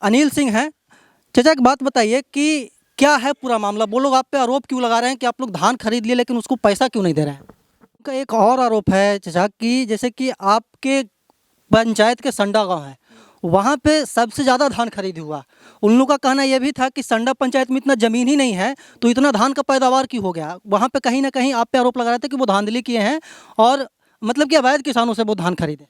अनिल सिंह हैं। चाचा एक बात बताइए कि क्या है पूरा मामला? वो लोग आप पे आरोप क्यों लगा रहे हैं कि आप लोग धान खरीद लिए लेकिन उसको पैसा क्यों नहीं दे रहे हैं? उनका एक और आरोप है चाचा कि जैसे कि आपके पंचायत के संडा गांव है, वहाँ पे सबसे ज़्यादा धान खरीद हुआ। उन लोगों का कहना यह भी था कि संडा पंचायत में इतना ज़मीन ही नहीं है तो इतना धान का पैदावार क्यों हो गया। वहाँ पे कहीं ना कहीं आप पे आरोप लगा रहे थे कि वो धांधली किए हैं और मतलब कि अवैध किसानों से वो धान खरीदे।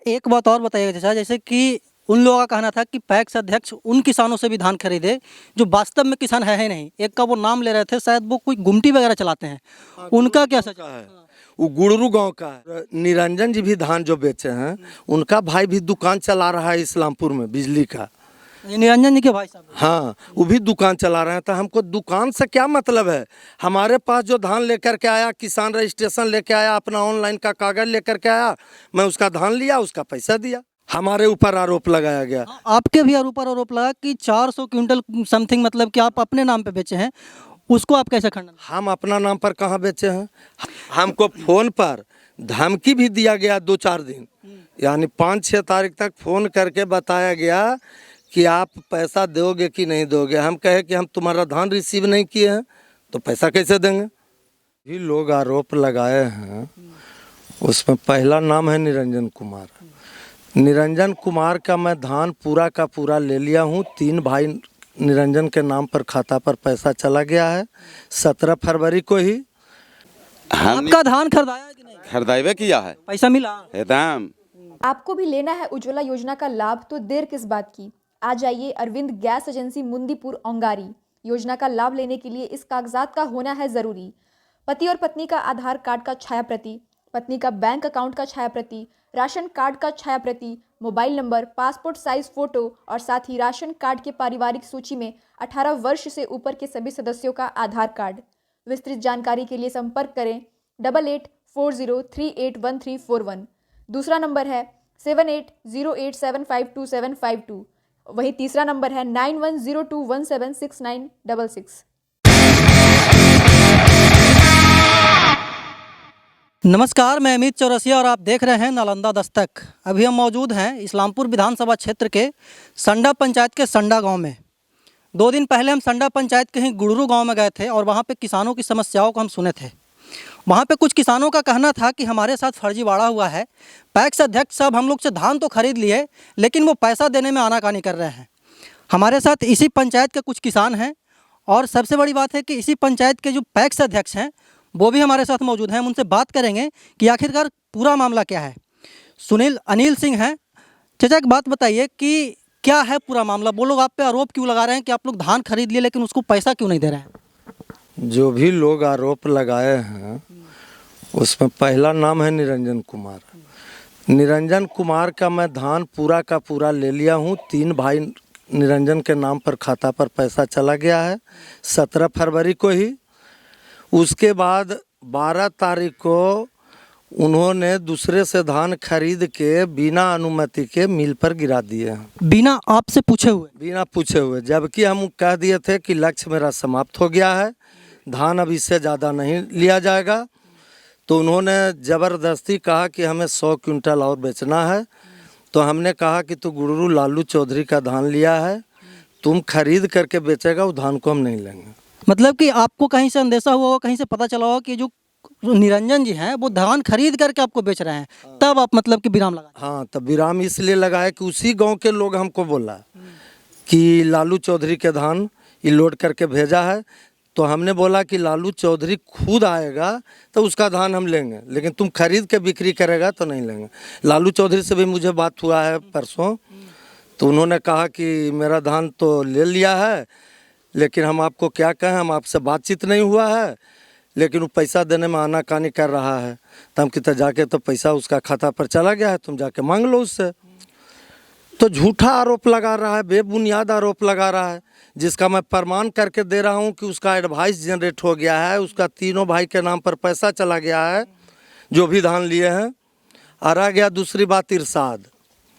एक बात और बताइएगा चाचा, जैसे कि उन लोगों का कहना था कि पैक्स अध्यक्ष उन किसानों से भी धान खरीदे जो वास्तव में किसान है ही नहीं। एक का वो नाम ले रहे थे, शायद वो कोई गुमटी वगैरह चलाते हैं। उनका क्या सच है? वो गुड़रू गांव का है। निरंजन जी भी धान जो बेचे हैं, उनका भाई भी दुकान चला रहा है इस्लामपुर में बिजली का। ये निरंजन जी के भाई साहब? हाँ, वो भी दुकान चला रहे हैं। तो हमको दुकान से क्या मतलब है? हमारे पास जो धान लेकर के आया, किसान रजिस्ट्रेशन लेके आया, अपना ऑनलाइन का कागज लेकर के आया, मैं उसका धान लिया, उसका पैसा दिया। हमारे ऊपर आरोप लगाया गया। आपके भी ऊपर आरोप लगा कि 400 क्विंटल समथिंग मतलब कि आप अपने नाम पे बेचे हैं, उसको आप कैसे खंडन? हम अपना नाम पर कहाँ बेचे हैं? हमको फोन पर धमकी भी दिया गया 2-4 दिन, यानी 5-6 तारीख तक फोन करके बताया गया कि आप पैसा दोगे कि नहीं दोगे। हम कहे कि हम तुम्हारा धान रिसीव नहीं किए हैं तो पैसा कैसे देंगे। ये लोग आरोप लगाए हैं, उसमें पहला नाम है निरंजन कुमार। निरंजन कुमार का मैं धान पूरा का पूरा ले लिया हूँ। 3 भाई निरंजन के नाम पर खाता पर पैसा चला गया है 17 फरवरी को ही। आपका धान खरीदाया है कि नहीं? खरीदावे किया है, पैसा मिला? एकदम। आपको भी लेना है उज्ज्वला योजना का लाभ, तो देर किस बात की। आ जाइए अरविंद गैस एजेंसी मुंदीपुर औंगारी। योजना का लाभ लेने के लिए इस कागजात का होना है ज़रूरी: पति और पत्नी का आधार कार्ड का छाया प्रति, पत्नी का बैंक अकाउंट का छाया प्रति, राशन कार्ड का छाया प्रति, mobile number, passport size photo और साथ ही राशन कार्ड के पारिवारिक सूची में 18 वर्ष से ऊपर के सभी सदस्यों का आधार कार्ड। विस्तृत जानकारी के लिए संपर्क करें 8840381341। दूसरा नंबर है 7808752752। वहीं तीसरा नंबर है 9102176966। नमस्कार, मैं अमित चौरसिया और आप देख रहे हैं नालंदा दस्तक। अभी हम मौजूद हैं इस्लामपुर विधानसभा क्षेत्र के संडा पंचायत के संडा गांव में। 2 दिन पहले हम संडा पंचायत के ही गुड़रू गांव में गए थे और वहां पे किसानों की समस्याओं को हम सुने थे। वहां पे कुछ किसानों का कहना था कि हमारे साथ फर्जीवाड़ा हुआ है। पैक्स अध्यक्ष साहब हम लोग से धान तो खरीद लिए लेकिन वो पैसा देने में आनाकानी कर रहे हैं। हमारे साथ इसी पंचायत के कुछ किसान हैं और सबसे बड़ी बात है कि इसी पंचायत के जो पैक्स अध्यक्ष हैं वो भी हमारे साथ मौजूद हैं। हम उनसे बात करेंगे कि आखिरकार पूरा मामला क्या है। अनिल सिंह हैं। चाचा एक बात बताइए कि क्या है पूरा मामला? वो लोग आप पे आरोप क्यों लगा रहे हैं कि आप लोग धान खरीद लिए लेकिन उसको पैसा क्यों नहीं दे रहे हैं? जो भी लोग आरोप लगाए हैं उसमें पहला नाम है निरंजन कुमार। निरंजन कुमार का मैं धान पूरा का पूरा ले लिया हूँ। 3 भाई निरंजन के नाम पर खाता पर पैसा चला गया है 17 फरवरी को ही। उसके बाद 12 तारीख को उन्होंने दूसरे से धान खरीद के बिना अनुमति के मिल पर गिरा दिए हैं, बिना आपसे पूछे हुए? बिना पूछे हुए, जबकि हम कह दिए थे कि लक्ष्य मेरा समाप्त हो गया है, धान अब इससे ज़्यादा नहीं लिया जाएगा। तो उन्होंने ज़बरदस्ती कहा कि हमें 100 क्विंटल और बेचना है। तो हमने कहा कि तू गुड़रू लालू चौधरी का धान लिया है, तुम खरीद करके बेचेगा, वो धान को हम नहीं लेंगे। मतलब कि आपको कहीं से अंदेशा हुआ होगा, कहीं से पता चला होगा कि जो निरंजन जी हैं वो धान खरीद करके आपको बेच रहे हैं, तब आप मतलब कि विराम लगा? हाँ, तब विराम इसलिए लगाया कि उसी गांव के लोग हमको बोला कि लालू चौधरी के धान ये लोड करके भेजा है। तो हमने बोला कि लालू चौधरी खुद आएगा तो उसका धान हम लेंगे, लेकिन तुम खरीद के बिक्री करेगा तो नहीं लेंगे। लालू चौधरी से भी मुझे बात हुआ है परसों, तो उन्होंने कहा कि मेरा धान तो ले लिया है लेकिन हम आपको क्या कहें, हम आपसे बातचीत नहीं हुआ है, लेकिन वो पैसा देने में आनाकानी कर रहा है। तो हम कहते जाके तो पैसा उसका खाता पर चला गया है, तुम जाके मांग लो उससे। तो झूठा आरोप लगा रहा है, बेबुनियाद आरोप लगा रहा है, जिसका मैं प्रमाण करके दे रहा हूं कि उसका एडवाइस जनरेट हो गया है, उसका 3 भाई के नाम पर पैसा चला गया है जो भी धान लिए हैं। और आ गया दूसरी बात, इरशाद।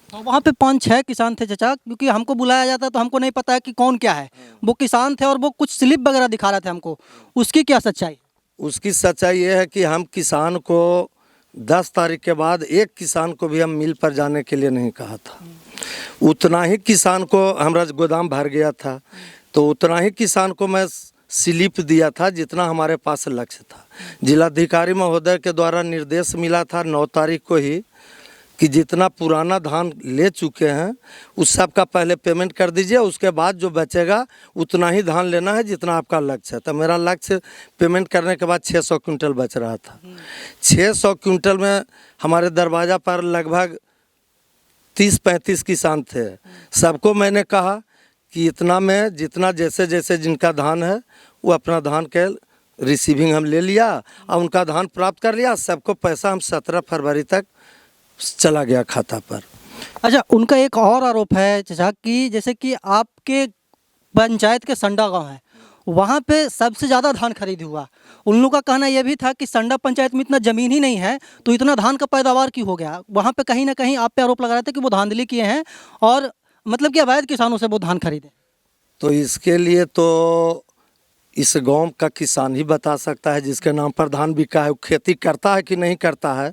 तो वहाँ पे 5-6 किसान थे चाचा, क्योंकि हमको बुलाया जाता है तो हमको नहीं पता है कि कौन क्या है। वो किसान थे और वो कुछ स्लिप वगैरह दिखा रहे थे हमको, उसकी क्या सच्चाई? उसकी सच्चाई ये है कि हम किसान को 10 तारीख के बाद एक किसान को भी हम मिल पर जाने के लिए नहीं कहा था। उतना ही किसान को हमारा गोदाम भर गया था, तो उतना ही किसान को मैं स्लिप दिया था जितना हमारे पास लक्ष्य था। जिलाधिकारी महोदय के द्वारा निर्देश मिला था 9 तारीख को ही कि जितना पुराना धान ले चुके हैं उस सब का पहले पेमेंट कर दीजिए, उसके बाद जो बचेगा उतना ही धान लेना है जितना आपका लक्ष्य है। तो मेरा लक्ष्य पेमेंट करने के बाद 600 क्विंटल बच रहा था। 600 क्विंटल में हमारे दरवाज़ा पर लगभग 30-35 किसान थे। सबको मैंने कहा कि इतना में जितना जैसे जैसे जिनका धान है वो अपना धान के रिसीविंग हम ले लिया और उनका धान प्राप्त कर लिया। सबको पैसा हम 17 फरवरी तक चला गया खाता पर। अच्छा, उनका एक और आरोप है चाचा कि जैसे कि आपके पंचायत के संडा गांव है, वहाँ पे सबसे ज़्यादा धान खरीद हुआ। उन लोगों का कहना यह भी था कि संडा पंचायत में इतना ज़मीन ही नहीं है तो इतना धान का पैदावार क्यों हो गया। वहाँ पे कहीं ना कहीं आप पे आरोप लगा रहे थे कि वो धांधली किए हैं और मतलब कि अवैध किसानों से वो धान खरीदे। तो इसके लिए तो इस गांव का किसान ही बता सकता है जिसके नाम पर धान बिका है, वो खेती करता है कि नहीं करता है।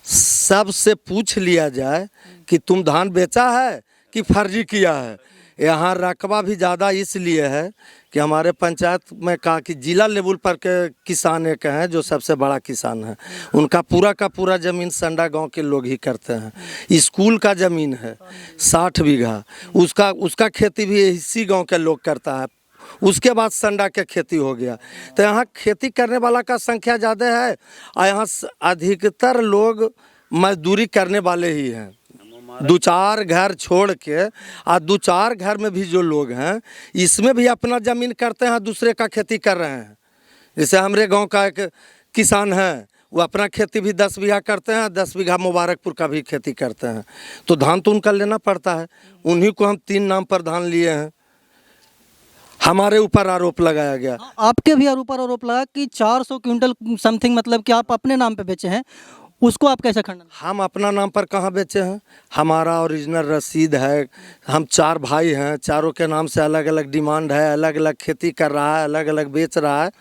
सबसे पूछ लिया जाए कि तुम धान बेचा है कि फर्जी किया है। यहाँ रकबा भी ज़्यादा इसलिए है कि हमारे पंचायत में कहा कि जिला लेवल पर के किसान एक हैं जो सबसे बड़ा किसान है। उनका पूरा का पूरा ज़मीन संडा गांव के लोग ही करते हैं। स्कूल का ज़मीन है 60 बीघा, उसका खेती भी इसी गांव के लोग करता है। उसके बाद संडा के खेती हो गया। तो यहाँ खेती करने वाला का संख्या ज़्यादा है और यहाँ अधिकतर लोग मजदूरी करने वाले ही हैं। 2-4 घर छोड़ के और 2-4 घर में भी जो लोग हैं इसमें भी अपना ज़मीन करते हैं, दूसरे का खेती कर रहे हैं। जैसे हमारे गांव का एक किसान है, वो अपना खेती भी 10 बीघा करते हैं, 10 बीघा मुबारकपुर का भी खेती करते हैं। तो धान तो उनका लेना पड़ता है। उन्हीं को हम 3 नाम पर धान लिए हैं। हमारे ऊपर आरोप लगाया गया। आपके भी ऊपर आरोप लगा कि 400 क्विंटल समथिंग मतलब कि आप अपने नाम पे बेचे हैं, उसको आप कैसे खंडन। हम अपना नाम पर कहाँ बेचे हैं? हमारा ओरिजिनल रसीद है। हम 4 भाई हैं, चारों के नाम से अलग अलग डिमांड है, अलग अलग खेती कर रहा है, अलग अलग बेच रहा है।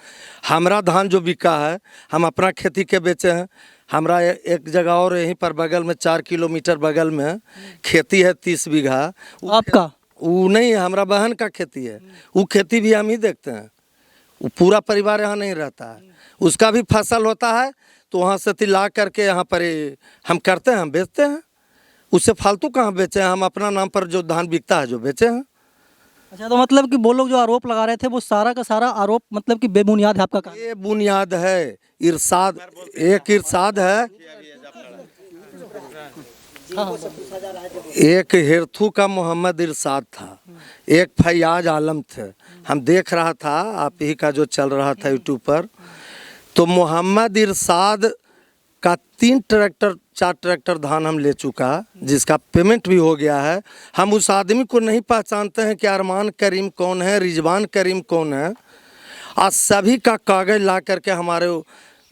हमारा धान जो बिका है हम अपना खेती के बेचे हैं। हमारा एक जगह और यहीं पर बगल में 4 किलोमीटर बगल में खेती है 30 बीघा। आपका वो नहीं, हमारा बहन का खेती है। वो खेती भी हम ही देखते हैं। वो पूरा परिवार यहाँ नहीं रहता है, उसका भी फसल होता है तो वहाँ से ला करके यहाँ पर हम करते हैं, हम बेचते हैं। उससे फालतू कहाँ बेचे हैं? हम अपना नाम पर जो धान बिकता है जो बेचे हैं। अच्छा, तो मतलब कि वो लोग जो आरोप लगा रहे थे वो सारा का सारा आरोप मतलब कि बेबुनियाद है आपका कहना। ये बुनियाद है, इरसाद, एक इरसाद है, एक हिरथू का मोहम्मद इरसाद था, एक फैयाज आलम थे। हम देख रहा था आप ही का जो चल रहा था यूट्यूब पर, तो मोहम्मद इरसाद का 3 ट्रैक्टर 4 ट्रैक्टर धान हम ले चुका, जिसका पेमेंट भी हो गया है। हम उस आदमी को नहीं पहचानते हैं कि अरमान करीम कौन है, रिजवान करीम कौन है। आज सभी का कागज ला करके हमारे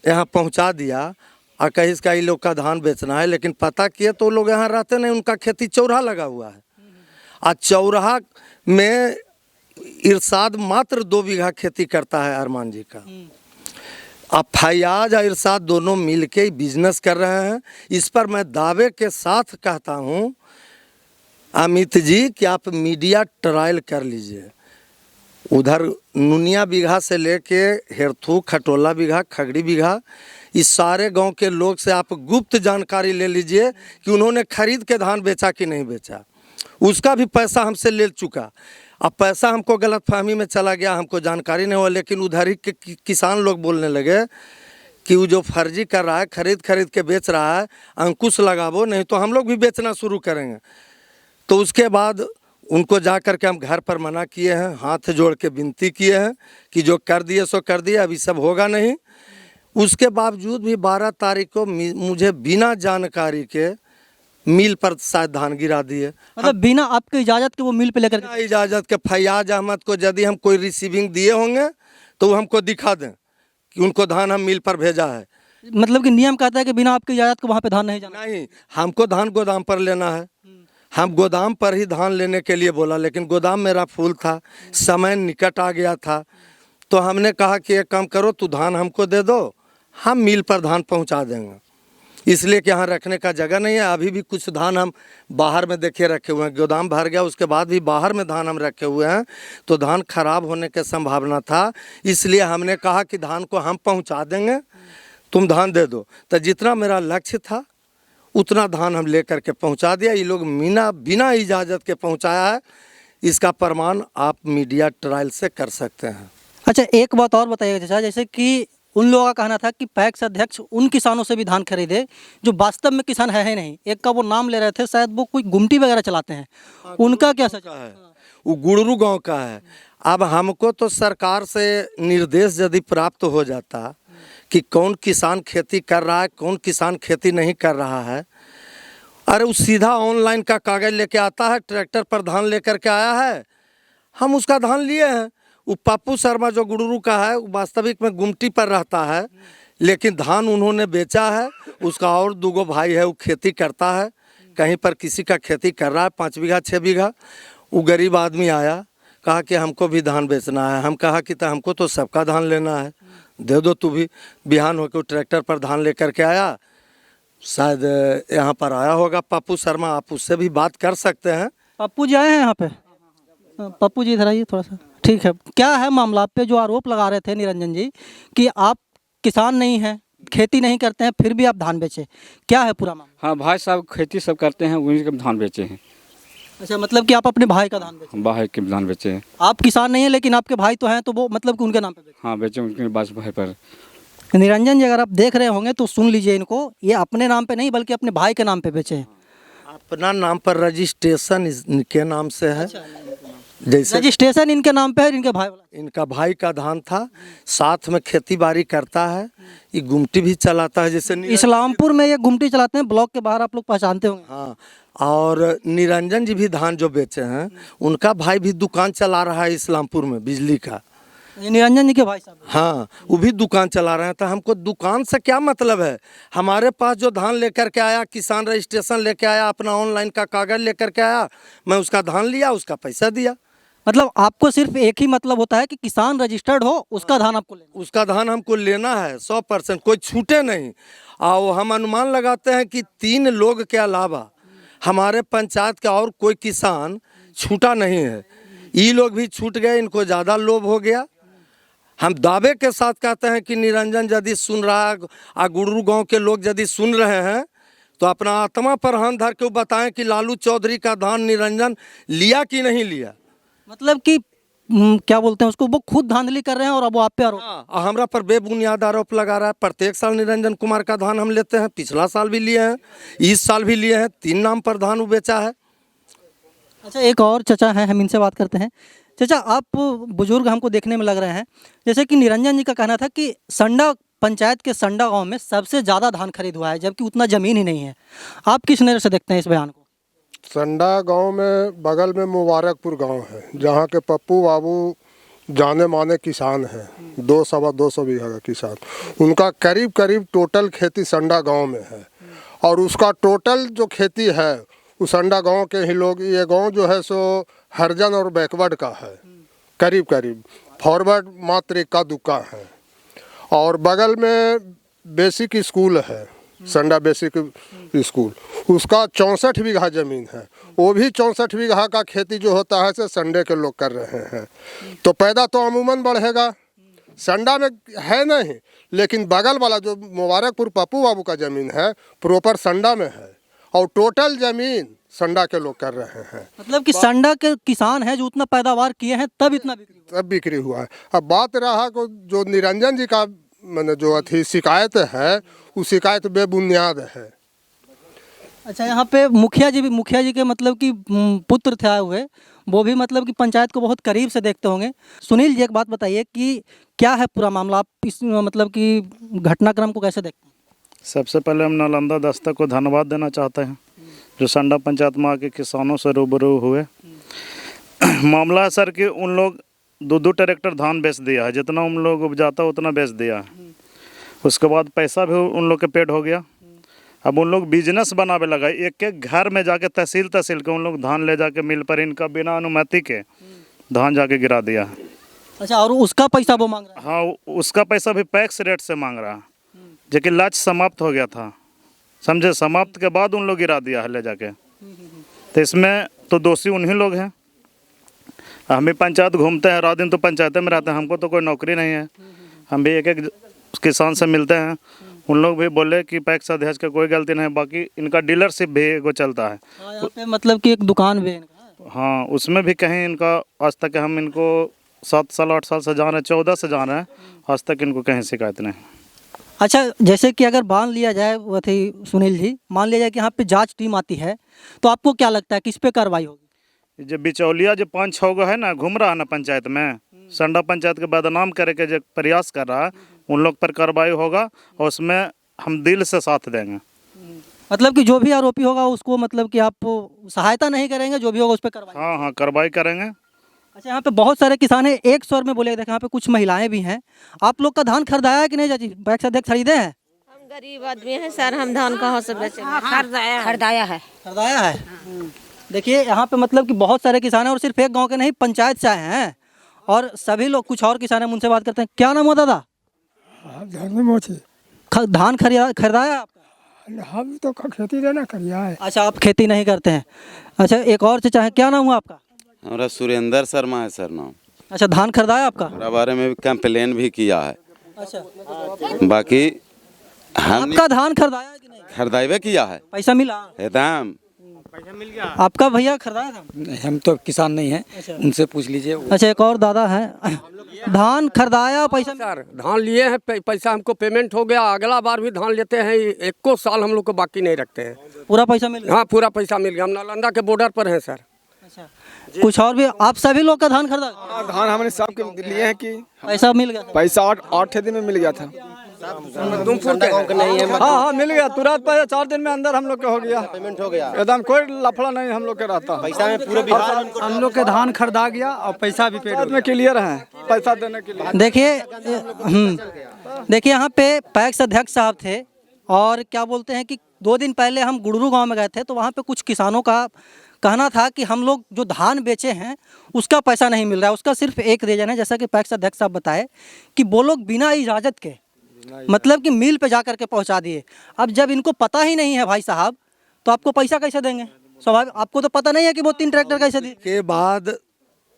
यहाँ पहुँचा दिया और कहीं इसका ये लोग का धान बेचना है। लेकिन पता किए तो लोग यहाँ रहते नहीं, उनका खेती चौराहा लगा हुआ है। और चौराहा में इरसाद मात्र 2 बीघा खेती करता है अरमान जी का। अब फैयाज और इरसाद दोनों मिलके बिजनेस कर रहे हैं। इस पर मैं दावे के साथ कहता हूँ अमित जी कि आप मीडिया ट्रायल कर लीजिए। उधर नुनिया बीघा से लेके हेरथू, खटोला बीघा, खगड़ी बीघा, इस सारे गांव के लोग से आप गुप्त जानकारी ले लीजिए कि उन्होंने खरीद के धान बेचा कि नहीं बेचा। उसका भी पैसा हमसे ले चुका। अब पैसा हमको गलतफहमी में चला गया, हमको जानकारी नहीं हुआ। लेकिन उधर ही के किसान लोग बोलने लगे कि वो जो फर्जी कर रहा है, खरीद के बेच रहा है, अंकुश लगावो नहीं तो हम लोग भी बेचना शुरू करेंगे। तो उसके बाद उनको जा कर के हम घर पर मना किए हैं, हाथ जोड़ के विनती किए हैं कि जो कर दिए सो कर दिए, अभी सब होगा नहीं। उसके बावजूद भी 12 तारीख को मुझे बिना जानकारी के मिल पर शायद धान गिरा दिए। मतलब बिना आपके इजाज़त के वो मिल पे लेकर बिना इजाज़त के फैयाज अहमद को यदि हम कोई रिसीविंग दिए होंगे तो वो हमको दिखा दें कि उनको धान हम मिल पर भेजा है। मतलब कि नियम कहता है कि बिना आपकी इजाज़त के वहाँ पे धान नहीं जाना। नहीं, हमको धान गोदाम पर लेना है। हम गोदाम पर ही धान लेने के लिए बोला, लेकिन गोदाम मेरा फुल था, समय निकट आ गया था। तो हमने कहा कि एक काम करो, तू धान हमको दे दो, हम मिल पर धान पहुंचा देंगे। इसलिए कि यहाँ रखने का जगह नहीं है। अभी भी कुछ धान हम बाहर में देखिए रखे हुए हैं, गोदाम भर गया, उसके बाद भी बाहर में धान हम रखे हुए हैं, तो धान खराब होने की संभावना था। इसलिए हमने कहा कि धान को हम पहुँचा देंगे, तुम धान दे दो। तो जितना मेरा लक्ष्य था उतना धान हम लेकर के पहुँचा दिया। ये लोग बिना इजाज़त के पहुँचाया है, इसका प्रमाण आप मीडिया ट्रायल से कर सकते हैं। अच्छा, एक बात और बताइएगा चाचा, जैसे कि उन लोगों का कहना था कि पैक्स अध्यक्ष उन किसानों से भी धान खरीदे जो वास्तव में किसान है ही नहीं। एक का वो नाम ले रहे थे, शायद वो कोई गुमटी वगैरह चलाते हैं, उनका क्या सच है? वो गुड़रू गांव का है। अब हमको तो सरकार से निर्देश यदि प्राप्त हो जाता कि कौन किसान खेती कर रहा है, कौन किसान खेती नहीं कर रहा है, अरे वो सीधा ऑनलाइन का कागज लेके आता है, ट्रैक्टर पर धान लेकर के आया है, हम उसका धान लिए हैं। वो पप्पू शर्मा जो गुड़रू का है, वो वास्तविक में गुमटी पर रहता है, लेकिन धान उन्होंने बेचा है। उसका और 2 भाई है, वो खेती करता है, कहीं पर किसी का खेती कर रहा है 5 बीघा 6 बीघा। वो गरीब आदमी आया, कहा कि हमको भी धान बेचना है। हम कहा कि तो हमको तो सबका धान लेना है, दे दो तू भी। बिहान होकर ट्रैक्टर पर धान लेकर के आया, शायद यहाँ पर आया होगा पप्पू शर्मा, आप उससे भी बात कर सकते हैं। पप्पू जी आए हैं यहाँ पे? पप्पू जी इधर आइए थोड़ा सा। ठीक है, क्या है मामला? आप पे जो आरोप लगा रहे थे निरंजन जी कि आप किसान नहीं हैं, खेती नहीं करते हैं, फिर भी आप धान बेचे, क्या है पूरा मामला? हाँ भाई साहब खेती सब करते हैं, उन्हीं के धान बेचे हैं। अच्छा, मतलब कि आप अपने भाई का धान बेचे? भाई के धान बेचे हैं। आप किसान नहीं है लेकिन आपके भाई तो हैं, तो वो मतलब कि उनके नाम पे बेचे? हाँ बेचे उनके बास भाई पर। निरंजन जी, अगर आप देख रहे होंगे तो सुन लीजिए इनको, ये अपने नाम पे नहीं बल्कि अपने भाई के नाम पे बेचे हैं। अपना नाम पर रजिस्ट्रेशन इनके नाम से है। जैसे रजिस्ट्रेशन इनके नाम पे है, इनके भाई वाला? इनका भाई का धान था, साथ में खेती बाड़ी करता है, ये गुमटी भी चलाता है। जैसे इस्लामपुर में ये गुमटी चलाते हैं, ब्लॉक के बाहर आप लोग पहचानते होंगे। हाँ, और निरंजन जी भी धान जो बेचे हैं, उनका भाई भी दुकान चला रहा है इस्लामपुर में बिजली का। ये निरंजन जी के भाई साहब? हाँ, वो भी दुकान चला रहे हैं। तो हमको दुकान से क्या मतलब है? हमारे पास जो धान लेकर के आया, किसान रजिस्ट्रेशन लेके आया, अपना ऑनलाइन का कागज लेकर के आया, मैं उसका धान लिया, उसका पैसा दिया। मतलब आपको सिर्फ एक ही मतलब होता है कि किसान रजिस्टर्ड हो, उसका धान आपको लेना? उसका धान हमको लेना है 100%, कोई छूटे नहीं। और हम अनुमान लगाते हैं कि 3 लोग के अलावा हमारे पंचायत का और कोई किसान छूटा नहीं है। ये लोग भी छूट गए, इनको ज़्यादा लोभ हो गया। हम दावे के साथ कहते हैं कि निरंजन यदि सुन रहा है, आ गुड़रू गांव के लोग यदि सुन रहे हैं, तो अपना आत्मा पर हाथ धर के बताएं कि लालू चौधरी का धान निरंजन लिया कि नहीं लिया। मतलब कि क्या बोलते हैं उसको, वो खुद धांधली कर रहे हैं और अब वो आप पे आरोप? हाँ, हमरा पर बेबुनियाद आरोप लगा रहा है। प्रत्येक साल निरंजन कुमार का धान हम लेते हैं, पिछला साल भी लिए हैं, इस साल भी लिए हैं, 3 नाम पर धान वो बेचा है। अच्छा, एक और चचा हैं, हम इनसे बात करते हैं। चचा, आप बुजुर्ग हमको देखने में लग रहे हैं, जैसे कि निरंजन जी का कहना था कि संडा पंचायत के संडा गांव में सबसे ज़्यादा धान खरीद हुआ है, जबकि उतना ज़मीन ही नहीं है। आप किस नज़र से देखते हैं इस बयान को? संडा गांव में बगल में मुबारकपुर गांव है, जहां के पप्पू बाबू जाने माने किसान हैं, 200 बीघा का किसान। उनका करीब करीब टोटल खेती संडा गांव में है, और उसका टोटल जो खेती है उस संडा गांव के ही लोग। ये गांव जो है सो हरजन और बैकवर्ड का है, करीब करीब फॉरवर्ड मात्र 1 है। और बगल में बेसिक स्कूल है, संडा बेसिक स्कूल, उसका 64 बीघा ज़मीन है। वो भी 64 बीघा का खेती जो होता है से संडे के लोग कर रहे हैं। तो पैदा तो अमूमन बढ़ेगा, संडा में है नहीं, लेकिन बगल वाला जो मुबारकपुर पप्पू बाबू का ज़मीन है प्रॉपर संडा में है, और टोटल ज़मीन संडा के लोग कर रहे हैं। मतलब कि संडा के किसान हैं जो उतना पैदावार किए हैं, तब इतना बिक्री हुआ। तब बिक्री हुआ है। अब बात रहा को जो निरंजन जी का मैंने जो अथी शिकायत है, वो शिकायत बेबुनियाद है। अच्छा, यहाँ पे मुखिया जी के मतलब कि पुत्र थे आए हुए, वो भी मतलब कि पंचायत को बहुत करीब से देखते होंगे। सुनील जी, एक बात बताइए कि क्या है पूरा मामला, आप इस मतलब कि घटनाक्रम को कैसे देखते हैं? सबसे पहले हम नालंदा दस्तक को धन्यवाद देना चाहते हैं, जो संडा पंचायत में आके किसानों से रूबरू हुए। मामला है सर कि उन लोग 2 ट्रैक्टर धान बेच दिया है, जितना उन लोग उपजाता उतना बेच दिया है। उसके बाद पैसा भी उन लोग के पेड हो गया। अब उन लोग बिजनेस बनावे लगा, एक घर में जाके तहसील के उन लोग धान ले जाके मिल पर इनका बिना अनुमति के धान जाके गिरा दिया। अच्छा, और उसका पैसा वो मांग रहा है? हाँ, उसका पैसा भी पैक्स रेट से मांग रहा है, जो कि लक्ष्य समाप्त हो गया था। समझे, समाप्त के बाद उन लोग गिरा दिया है ले जाके। तो इसमें तो दोषी उन्हीं लोग हैं। हम भी पंचायत घूमते हैं, रात दिन तो पंचायत में रहते हैं, हमको तो कोई नौकरी नहीं है। हम भी एक एक किसान से मिलते हैं, उन लोग भी बोले कि पैक्स अध्यक्ष का कोई गलती नहीं, बाकी इनका डीलरशिप भी एगो चलता है। यहाँ पे मतलब कि एक दुकान भी है इनका। हाँ, उसमें भी कहीं इनका आज तक हम इनको 7 साल 8 साल से जान रहे हैं, 14 से जान रहे हैं, आज तक इनको कहीं शिकायत नहीं। अच्छा, जैसे कि अगर मान लिया जाए वही सुनील जी, मान लिया जाए कि यहाँ पे जांच टीम आती है, तो आपको क्या लगता है किस पे कार्रवाई होगी? जो बिचौलिया जो 5-6 गो है ना, घूम रहा है ना पंचायत में, संडा पंचायत के बदनाम करे के जो प्रयास कर रहा है, उन लोग पर कार्रवाई होगा और उसमें हम दिल से साथ देंगे। मतलब कि जो भी आरोपी होगा उसको मतलब कि आप सहायता नहीं करेंगे, जो भी होगा उस पर कार्रवाई? हाँ हाँ, कार्रवाई करेंगे। अच्छा, यहाँ पे बहुत सारे किसान हैं, एक स्वर में बोले, देखिए यहाँ पे कुछ महिलाएं भी हैं। आप लोग का धान खरीदाया है कि नहीं चाची? पैक्स अध्यक्ष खरीदे हैं? हम गरीब आदमी हैं सर, हम धान कहाँ से बेचेंगे? खरीदाया है। खरीदाया है। देखिए यहाँ पे मतलब कि बहुत सारे किसान हैं और सिर्फ एक गांव के नहीं, पंचायत से आए हैं और सभी लोग, कुछ और किसान हैं, उनसे बात करते हैं। क्या नाम हो दादा? धान खरीदाया आपका? हम तो खेती रहना करिया है। अच्छा, आप खेती नहीं करते हैं। अच्छा, एक और से चाहे, क्या नाम हुआ आपका? हमारा सुरेंद्र शर्मा है सर नाम। अच्छा, धान खरीदाया आपका? मेरा बारे में भी कंप्लेन भी किया है। अच्छा, बाकी हम आपका धान खरीदाया है कि नहीं? खरीदावे किया है, पैसा मिला? एकदम। आपका भैया खरीदाया था? हम तो किसान नहीं हैं, उनसे पूछ लीजिए। अच्छा, एक और दादा है, धान खरीदाया, पैसा? सर धान लिए हैं, पैसा हमको पेमेंट हो गया, अगला बार भी धान लेते हैं, 1 साल हम लोग को बाकी नहीं रखते हैं। पूरा पैसा मिल गया? हाँ, पूरा पैसा मिल गया। हम नालंदा के बॉर्डर पर हैं सर। अच्छा, कुछ और भी? आप सभी लोग का धान खरीदा? धान हमने सबके लिए हैं कि पैसा मिल गया? पैसा 8 दिन में मिल गया था। हाँ, मिल गया तुरंत, पैसा 4 दिन में अंदर हम लोग का हो गया, पेमेंट हो गया, एकदम कोई लफड़ा नहीं हम लोग के रहता। पैसा में पूरे बिहार हम लोग के धान खरीदा गया और पैसा भी पेड में क्लियर है पैसा देने के लिए। देखिए यहाँ पे पैक्स अध्यक्ष साहब थे और क्या बोलते हैं कि 2 दिन पहले हम गुड़रू गांव में गए थे, तो वहाँ पे कुछ किसानों का कहना था कि हम लोग जो धान बेचे हैं उसका पैसा नहीं मिल रहा है। उसका सिर्फ एक रीजन है, जैसा कि पैक्स अध्यक्ष साहब बताए, कि वो लोग बिना इजाज़त के मतलब कि मिल पे जा करके पहुंचा दिए। अब जब इनको पता ही नहीं है भाई साहब, तो आपको पैसा कैसे देंगे? स्वाभाविक, आपको तो पता नहीं है कि वो 3 ट्रैक्टर कैसे दिए। के बाद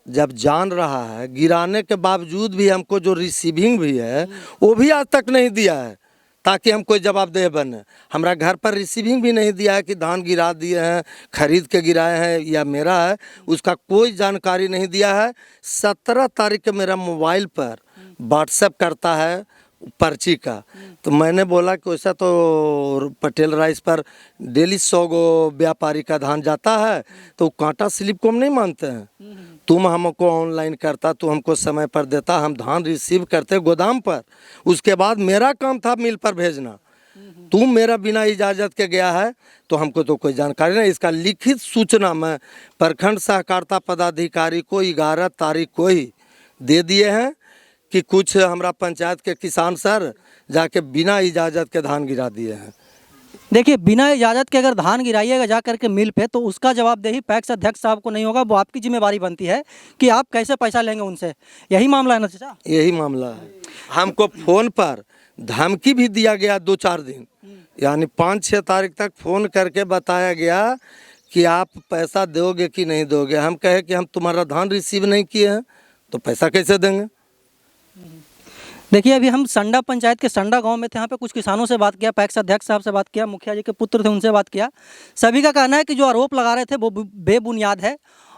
जब जान रहा है, गिराने के बावजूद भी हमको जो रिसीविंग भी है वो भी आज तक नहीं दिया है, ताकि हम कोई जवाबदेह बने। हमारा घर पर रिसीविंग भी नहीं दिया है कि धान गिरा दिए हैं, खरीद के गिराए हैं या मेरा है, उसका कोई जानकारी नहीं दिया है। 17 तारीख को मेरा मोबाइल पर व्हाट्सएप करता है पर्ची का, तो मैंने बोला कि वैसा तो पटेल राइस पर डेली 100 गो व्यापारी का धान जाता है, तो कांटा स्लिप को हम नहीं मानते हैं। तुम हमको ऑनलाइन करता, तो हमको समय पर देता, हम धान रिसीव करते गोदाम पर, उसके बाद मेरा काम था मिल पर भेजना। तुम मेरा बिना इजाज़त के गया है, तो हमको तो कोई जानकारी नहीं। इसका लिखित सूचना मैं प्रखंड सहकारिता पदाधिकारी को 11 तारीख को ही दे दिए हैं कि कुछ हमारा पंचायत के किसान सर जाके बिना इजाज़त के धान गिरा दिए हैं। देखिए, बिना इजाज़त के अगर धान गिराइएगा जा करके मिल पे, तो उसका जवाबदेही पैक्स अध्यक्ष साहब को नहीं होगा। वो आपकी जिम्मेवारी बनती है कि आप कैसे पैसा लेंगे उनसे। यही मामला है ना चाचा? यही मामला है। हमको फ़ोन पर धमकी भी दिया गया 2-4 दिन, यानी 5-6 तारीख तक फ़ोन करके बताया गया कि आप पैसा दोगे कि नहीं दोगे। हम कहे कि हम तुम्हारा धान रिसीव नहीं किए हैं, तो पैसा कैसे देंगे? देखिए, अभी हम संडा पंचायत के संडा गांव में थे। यहाँ पे कुछ किसानों से बात किया, पैक्स अध्यक्ष साहब से बात किया, मुखिया जी के पुत्र थे उनसे बात किया। सभी का कहना है कि जो आरोप लगा रहे थे वो बेबुनियाद है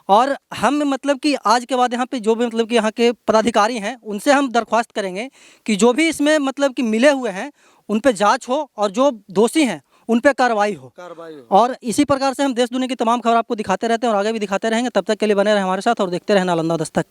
और हम मतलब कि आज के बाद यहाँ पे जो भी मतलब कि यहाँ के पदाधिकारी हैं उनसे हम दरख्वास्त करेंगे कि जो भी इसमें मतलब कि मिले हुए हैं उन पे जाँच हो और जो दोषी हैं उन पे कार्रवाई हो। और इसी प्रकार से हम देश दुनिया की तमाम खबर आपको दिखाते रहते हैं और आगे भी दिखाते रहेंगे। तब तक के लिए बने रहे हमारे साथ और देखते रहे नालंदा दस्तक।